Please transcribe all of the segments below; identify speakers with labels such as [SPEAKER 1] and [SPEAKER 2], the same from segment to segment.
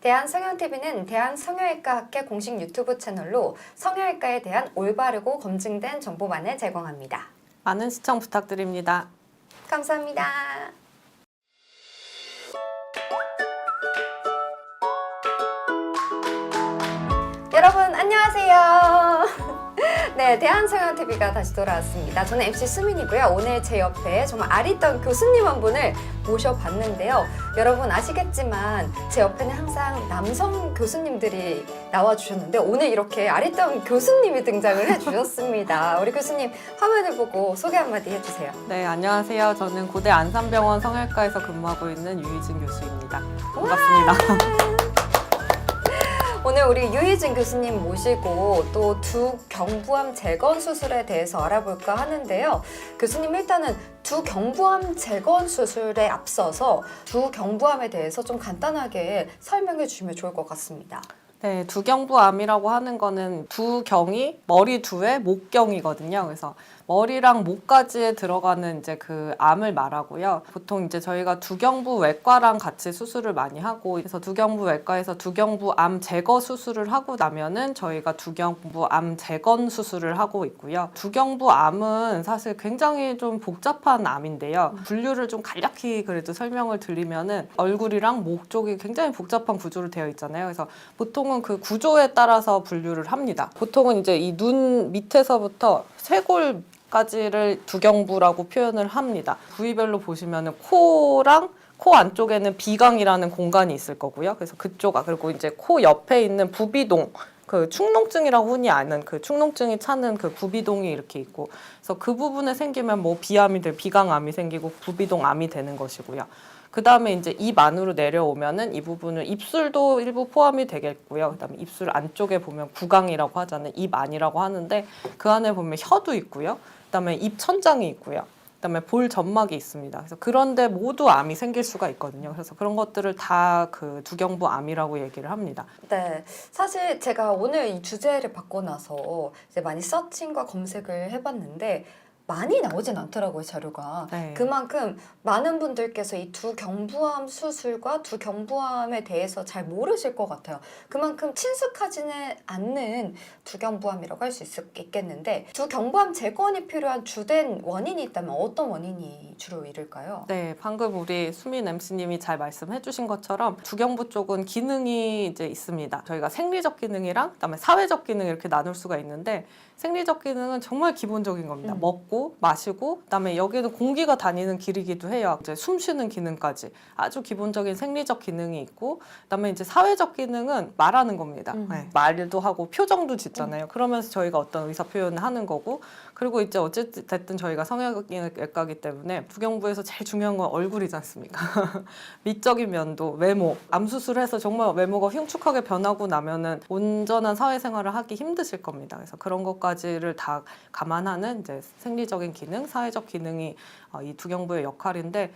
[SPEAKER 1] 대한성형TV는 대한성형외과학회 공식 유튜브 채널로 성형외과에 대한 올바르고 검증된 정보만을 제공합니다.
[SPEAKER 2] 많은 시청 부탁드립니다.
[SPEAKER 1] 감사합니다. 여러분 안녕하세요. 네, 대한성형TV가 다시 돌아왔습니다. 저는 MC 수민이고요. 오늘 제 옆에 정말 아리따운 교수님 한 분을 모셔봤는데요. 여러분 아시겠지만 제 옆에는 항상 남성 교수님들이 나와주셨는데 오늘 이렇게 아리따운 교수님이 등장을 해주셨습니다. 우리 교수님 화면을 보고 소개 한마디 해주세요.
[SPEAKER 2] 네, 안녕하세요. 저는 고대 안산병원 성형외과에서 근무하고 있는 유희진 교수입니다. 반갑습니다.
[SPEAKER 1] 오늘 우리 유희진 교수님 모시고 또 두 경부암 재건 수술에 대해서 알아볼까 하는데요. 교수님 일단은 두 경부암 재건 수술에 앞서서 두 경부암에 대해서 좀 간단하게 설명해 주시면 좋을 것 같습니다.
[SPEAKER 2] 네, 두경부암이라고 하는 거는 두경이 머리 두에 목경이거든요. 그래서 머리랑 목까지에 들어가는 이제 그 암을 말하고요. 보통 이제 저희가 두경부 외과랑 같이 수술을 많이 하고, 그래서 두경부 외과에서 두경부암 제거 수술을 하고 나면은 저희가 두경부암 재건 수술을 하고 있고요. 두경부암은 사실 굉장히 좀 복잡한 암인데요. 분류를 좀 간략히 그래도 설명을 드리면은 얼굴이랑 목 쪽이 굉장히 복잡한 구조로 되어 있잖아요. 그래서 보통은 그 구조에 따라서 분류를 합니다. 보통은 이제 이 눈 밑에서부터 쇄골까지를 두경부라고 표현을 합니다. 부위별로 보시면은 코랑 코 안쪽에는 비강이라는 공간이 있을 거고요. 그래서 그리고 이제 코 옆에 있는 부비동, 그 축농증이라고 흔히 아는 그 축농증이 차는 그 부비동이 이렇게 있고, 그래서 그 부분에 생기면 뭐 비강암이 생기고 부비동암이 되는 것이고요. 그 다음에 이제 입 안으로 내려오면은 이 부분을 입술도 일부 포함이 되겠고요. 그 다음에 입술 안쪽에 보면 구강이라고 하잖아요. 입 안이라고 하는데 그 안에 보면 혀도 있고요. 그 다음에 입 천장이 있고요. 그다음에 볼 점막이 있습니다. 그래서 그런데 모두 암이 생길 수가 있거든요. 그래서 그런 것들을 다 그 두경부암이라고 얘기를 합니다.
[SPEAKER 1] 네, 사실 제가 오늘 이 주제를 받고 나서 이제 많이 서칭과 검색을 해봤는데 많이 나오진 않더라고요, 자료가.
[SPEAKER 2] 네.
[SPEAKER 1] 그만큼 많은 분들께서 이 두경부암 수술과 두경부암에 대해서 잘 모르실 것 같아요. 그만큼 친숙하지는 않는 두경부암이라고 할 수 있겠는데 두경부암 재건이 필요한 주된 원인이 있다면 어떤 원인이 주로 이를까요?
[SPEAKER 2] 네, 방금 우리 수민 MC님이 잘 말씀해 주신 것처럼 두경부 쪽은 기능이 이제 있습니다. 저희가 생리적 기능이랑 그다음에 사회적 기능 이렇게 나눌 수가 있는데 생리적 기능은 정말 기본적인 겁니다. 먹고 마시고 그다음에 여기는 공기가 다니는 길이기도 해요. 이제 숨 쉬는 기능까지 아주 기본적인 생리적 기능이 있고 그다음에 이제 사회적 기능은 말하는 겁니다. 네, 말도 하고 표정도 짓잖아요. 그러면서 저희가 어떤 의사 표현을 하는 거고 그리고 이제 어쨌든 저희가 성형외과이기 때문에 두경부에서 제일 중요한 건 얼굴이지 않습니까? 미적인 면도 외모, 암 수술해서 정말 외모가 흉측하게 변하고 나면은 온전한 사회생활을 하기 힘드실 겁니다. 그래서 그런 것까지를 다 감안하는 이제 생리적인 기능, 사회적 기능이 이 두경부의 역할인데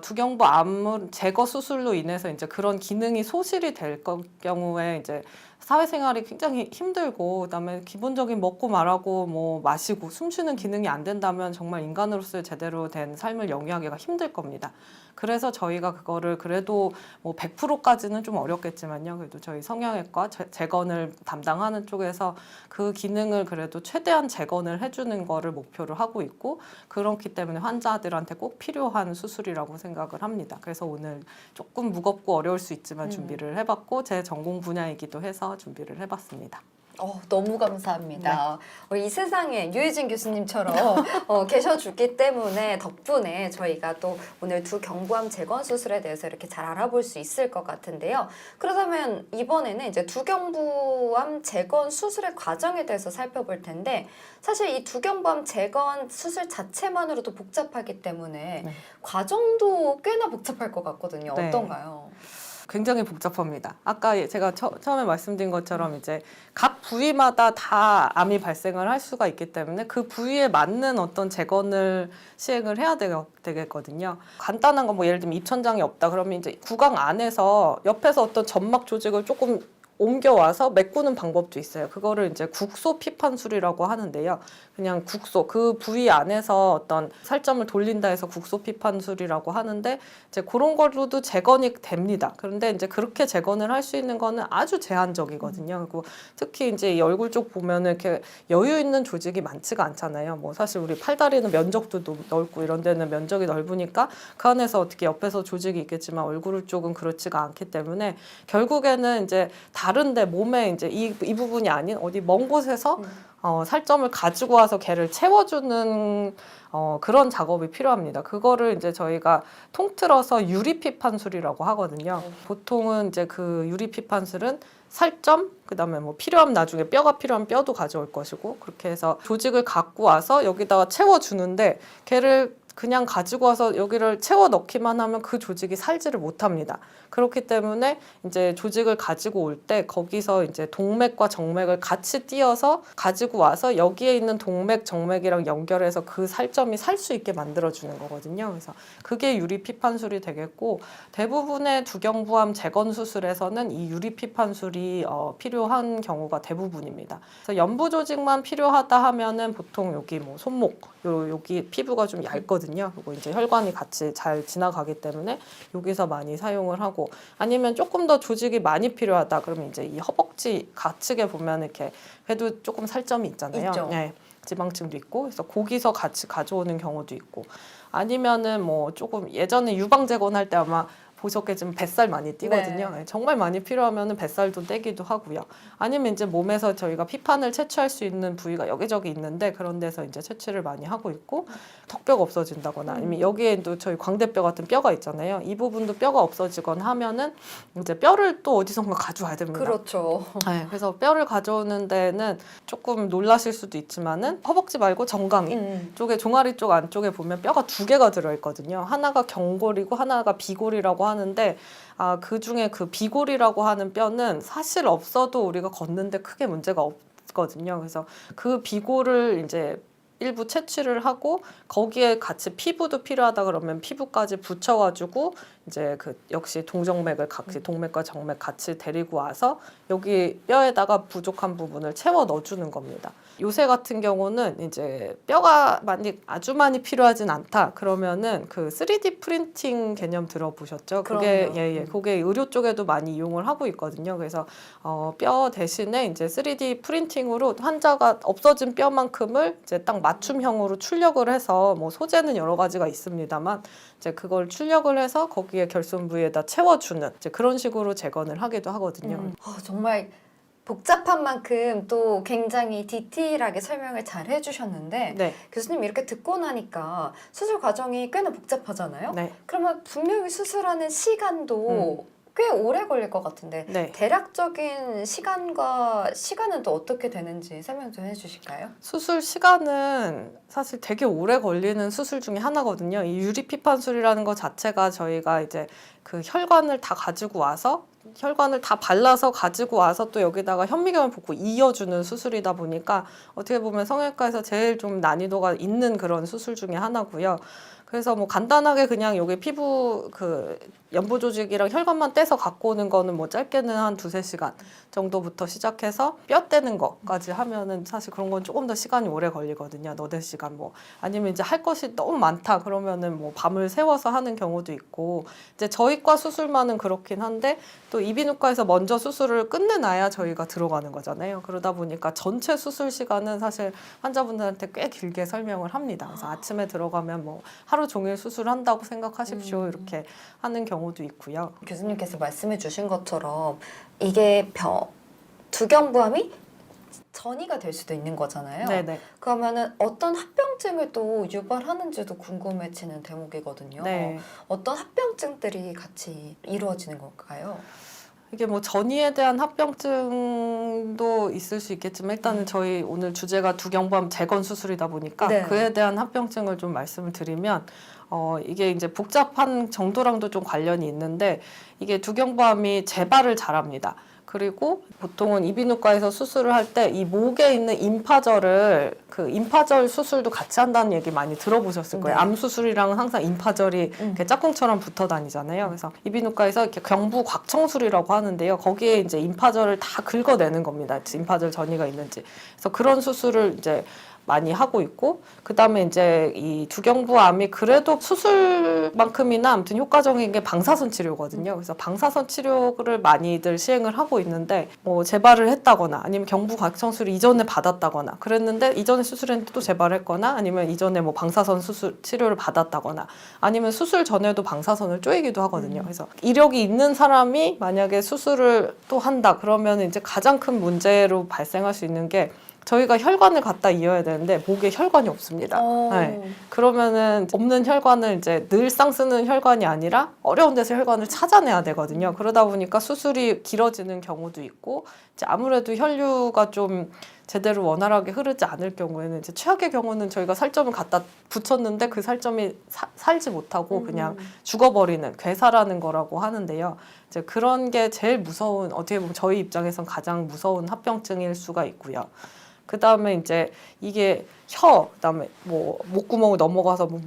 [SPEAKER 2] 두경부 암 제거 수술로 인해서 이제 그런 기능이 소실이 될 경우에 이제 사회생활이 굉장히 힘들고 그다음에 기본적인 먹고 말하고 뭐 마시고 숨쉬는 기능이 안 된다면 정말 인간으로서의 제대로 된 삶을 영위하기가 힘들 겁니다. 그래서 저희가 그거를 그래도 뭐 100%까지는 좀 어렵겠지만요. 그래도 저희 성형외과 재건을 담당하는 쪽에서 그 기능을 그래도 최대한 재건을 해주는 거를 목표로 하고 있고 그렇기 때문에 환자들한테 꼭 필요한 수술이라고 생각을 합니다. 그래서 오늘 조금 무겁고 어려울 수 있지만 준비를 해봤고 제 전공 분야이기도 해서 준비를 해봤습니다.
[SPEAKER 1] 너무 감사합니다. 이 세상에 유희진 교수님처럼 계셔주기 때문에 덕분에 저희가 또 오늘 두경부암 재건 수술에 대해서 이렇게 잘 알아볼 수 있을 것 같은데요. 그렇다면 이번에는 이제 두경부암 재건 수술의 과정에 대해서 살펴볼 텐데 사실 이 두경부암 재건 수술 자체만으로도 복잡하기 때문에 과정도 꽤나 복잡할 것 같거든요.
[SPEAKER 2] 네.
[SPEAKER 1] 어떤가요?
[SPEAKER 2] 굉장히 복잡합니다. 아까 제가 처음에 말씀드린 것처럼 이제 각 부위마다 다 암이 발생을 할 수가 있기 때문에 그 부위에 맞는 어떤 재건을 시행을 해야 되겠거든요. 간단한 거 뭐 예를 들면 입천장이 없다 그러면 이제 구강 안에서 옆에서 어떤 점막 조직을 조금 옮겨와서 메꾸는 방법도 있어요. 그거를 이제 국소 피판술이라고 하는데요. 그냥 국소, 그 부위 안에서 어떤 살점을 돌린다 해서 국소 피판술이라고 하는데 이제 그런 걸로도 재건이 됩니다. 그런데 이제 그렇게 재건을 할 수 있는 거는 아주 제한적이거든요. 그리고 특히 이제 이 얼굴 쪽 보면은 이렇게 여유 있는 조직이 많지가 않잖아요. 뭐 사실 우리 팔다리는 면적도 넓고 이런 데는 면적이 넓으니까 그 안에서 어떻게 옆에서 조직이 있겠지만 얼굴 쪽은 그렇지가 않기 때문에 결국에는 이제 다른데 몸에 이제 이 부분이 아닌 어디 먼 곳에서 살점을 가지고 와서 걔를 채워주는 그런 작업이 필요합니다. 그거를 이제 저희가 통틀어서 유리피판술이라고 하거든요. 보통은 이제 그 유리피판술은 살점, 그다음에 뭐 필요하면 나중에 뼈가 필요하면 뼈도 가져올 것이고 그렇게 해서 조직을 갖고 와서 여기다가 채워주는데 걔를 그냥 가지고 와서 여기를 채워 넣기만 하면 그 조직이 살지를 못합니다. 그렇기 때문에 이제 조직을 가지고 올 때 거기서 이제 동맥과 정맥을 같이 띄어서 가지고 와서 여기에 있는 동맥, 정맥이랑 연결해서 그 살점이 살 수 있게 만들어주는 거거든요. 그래서 그게 유리피판술이 되겠고 대부분의 두경부암 재건 수술에서는 이 유리피판술이 필요한 경우가 대부분입니다. 그래서 연부 조직만 필요하다 하면은 보통 여기 뭐 손목, 여기 피부가 좀 얇거든요. 그리고 이제 혈관이 같이 잘 지나가기 때문에 여기서 많이 사용을 하고 아니면 조금 더 조직이 많이 필요하다 그러면 이제 이 허벅지 가측에 보면 이렇게 그래도 조금 살점이 있잖아요.
[SPEAKER 1] 있죠.
[SPEAKER 2] 네, 지방층도 있고 그래서 거기서 같이 가져오는 경우도 있고 아니면은 뭐 조금 예전에 유방 재건할 때 아마 보셨겠지만 뱃살 많이 띄거든요.
[SPEAKER 1] 네.
[SPEAKER 2] 정말 많이 필요하면 뱃살도 떼기도 하고요. 아니면 이제 몸에서 저희가 피판을 채취할 수 있는 부위가 여기저기 있는데 그런 데서 이제 채취를 많이 하고 있고 턱뼈가 없어진다거나 아니면 여기에 또 저희 광대뼈 같은 뼈가 있잖아요. 이 부분도 뼈가 없어지거나 하면은 이제 뼈를 또 어디선가 가져와야 됩니다.
[SPEAKER 1] 그렇죠.
[SPEAKER 2] 네, 그래서 뼈를 가져오는 데는 조금 놀라실 수도 있지만은 허벅지 말고 정강이 쪽에 종아리 쪽 안쪽에 보면 뼈가 두 개가 들어있거든요. 하나가 경골이고 하나가 비골이라고 하는데 그 중에 그 비골이라고 하는 뼈는 사실 없어도 우리가 걷는데 크게 문제가 없거든요. 그래서 그 비골을 이제 일부 채취를 하고 거기에 같이 피부도 필요하다 그러면 피부까지 붙여가지고 이제 그 역시 동정맥을 같이 동맥과 정맥 같이 데리고 와서 여기 뼈에다가 부족한 부분을 채워 넣어주는 겁니다. 요새 같은 경우는 이제 뼈가 아주 많이 필요하진 않다 그러면은 그 3D 프린팅 개념 들어보셨죠? 그게
[SPEAKER 1] 그럼요.
[SPEAKER 2] 그게 의료 쪽에도 많이 이용을 하고 있거든요. 그래서 뼈 대신에 이제 3D 프린팅으로 환자가 없어진 뼈만큼을 이제 딱 맞춤형으로 출력을 해서 뭐 소재는 여러 가지가 있습니다만 이제 그걸 출력을 해서 거기에 결손 부위에다 채워주는 이제 그런 식으로 재건을 하기도 하거든요.
[SPEAKER 1] 정말 복잡한 만큼 또 굉장히 디테일하게 설명을 잘 해주셨는데
[SPEAKER 2] 네.
[SPEAKER 1] 교수님 이렇게 듣고 나니까 수술 과정이 꽤나 복잡하잖아요.
[SPEAKER 2] 네.
[SPEAKER 1] 그러면 분명히 수술하는 시간도 꽤 오래 걸릴 것 같은데
[SPEAKER 2] 네.
[SPEAKER 1] 대략적인 시간은 또 어떻게 되는지 설명 좀 해주실까요?
[SPEAKER 2] 수술 시간은 사실 되게 오래 걸리는 수술 중에 하나거든요. 이 유리피판술이라는 것 자체가 저희가 이제 그 혈관을 다 가지고 와서 혈관을 다 발라서 가지고 와서 또 여기다가 현미경을 붓고 이어주는 수술이다 보니까 어떻게 보면 성형외과에서 제일 좀 난이도가 있는 그런 수술 중에 하나고요. 그래서 뭐 간단하게 그냥 여기 피부 그 연부 조직이랑 혈관만 떼서 갖고 오는 거는 뭐 짧게는 한 2-3시간 정도부터 시작해서 뼈 떼는 것까지 하면은 사실 그런 건 조금 더 시간이 오래 걸리거든요. 4-5시간 뭐 아니면 이제 할 것이 너무 많다 그러면은 뭐 밤을 새워서 하는 경우도 있고 이제 저희 과 수술만은 그렇긴 한데 또 이비인후과에서 먼저 수술을 끝내놔야 저희가 들어가는 거잖아요. 그러다 보니까 전체 수술 시간은 사실 환자분들한테 꽤 길게 설명을 합니다. 그래서 아침에 들어가면 뭐 하루 종일 수술한다고 생각하십시오. 이렇게 하는 경우도 있고요.
[SPEAKER 1] 교수님께서 말씀해 주신 것처럼 이게 두경부암이 전이가 될 수도 있는 거잖아요.
[SPEAKER 2] 네네.
[SPEAKER 1] 그러면은 어떤 합병증을 또 유발하는지도 궁금해지는 대목이거든요.
[SPEAKER 2] 네.
[SPEAKER 1] 어떤 합병증들이 같이 이루어지는 걸까요?
[SPEAKER 2] 이게 뭐 전이에 대한 합병증 합병증도 있을 수 있겠지만 일단은 저희 오늘 주제가 두경부암 재건 수술이다 보니까
[SPEAKER 1] 네.
[SPEAKER 2] 그에 대한 합병증을 좀 말씀을 드리면 이게 이제 복잡한 정도랑도 좀 관련이 있는데 이게 두경부암이 재발을 잘합니다. 그리고 보통은 이비인후과에서 수술을 할 때 이 목에 있는 임파절을 그 임파절 수술도 같이 한다는 얘기 많이 들어보셨을 거예요.
[SPEAKER 1] 네.
[SPEAKER 2] 암 수술이랑은 항상 임파절이 이렇게 짝꿍처럼 붙어 다니잖아요. 그래서 이비인후과에서 이렇게 경부 곽청술이라고 하는데요. 거기에 이제 임파절을 다 긁어내는 겁니다. 임파절 전이가 있는지. 그래서 그런 수술을 이제 많이 하고 있고 그다음에 이제 이 두경부암이 그래도 수술만큼이나 아무튼 효과적인 게 방사선 치료거든요. 그래서 방사선 치료를 많이들 시행을 하고 있는데 뭐 재발을 했다거나 아니면 경부곽청술을 이전에 받았다거나 그랬는데 이전에 수술했는데 또 재발했거나 아니면 이전에 뭐 방사선 수술 치료를 받았다거나 아니면 수술 전에도 방사선을 쪼이기도 하거든요. 그래서 이력이 있는 사람이 만약에 수술을 또 한다 그러면 이제 가장 큰 문제로 발생할 수 있는 게 저희가 혈관을 갖다 이어야 되는데 목에 혈관이 없습니다. 네. 그러면은 없는 혈관을 이제 늘상 쓰는 혈관이 아니라 어려운 데서 혈관을 찾아내야 되거든요. 그러다 보니까 수술이 길어지는 경우도 있고 이제 아무래도 혈류가 좀 제대로 원활하게 흐르지 않을 경우에는 이제 최악의 경우는 저희가 살점을 갖다 붙였는데 그 살점이 살지 못하고 그냥 죽어버리는 괴사라는 거라고 하는데요. 이제 그런 게 제일 무서운 어떻게 보면 저희 입장에선 가장 무서운 합병증일 수가 있고요. 그 다음에 이제 이게 그다음에 뭐 목구멍을 넘어가서 뭐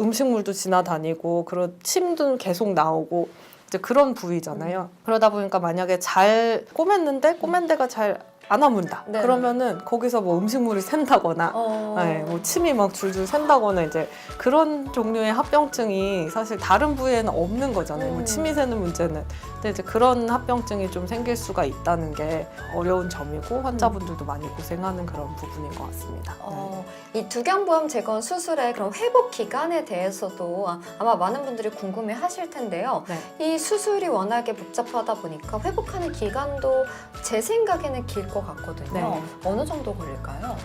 [SPEAKER 2] 음식물도 지나다니고 그런 침도 계속 나오고 이제 그런 부위잖아요. 그러다 보니까 만약에 잘 꼬맸는데 꼬맨 데가 잘 안 아문다.
[SPEAKER 1] 네.
[SPEAKER 2] 그러면은 거기서 뭐 음식물이 샌다거나, 네, 뭐 침이 막 줄줄 샌다거나 이제 그런 종류의 합병증이 사실 다른 부위에는 없는 거잖아요. 뭐 침이 새는 문제는. 근데 이제 그런 합병증이 좀 생길 수가 있다는 게 어려운 점이고 환자분들도 많이 고생하는 그런 부분인 것 같습니다.
[SPEAKER 1] 이 두경부암 재건 수술의 그런 회복 기간에 대해서도 아마 많은 분들이 궁금해하실 텐데요.
[SPEAKER 2] 네.
[SPEAKER 1] 이 수술이 워낙에 복잡하다 보니까 회복하는 기간도 제 생각에는 길 것 같거든요.
[SPEAKER 2] 네.
[SPEAKER 1] 어느 정도 걸릴까요?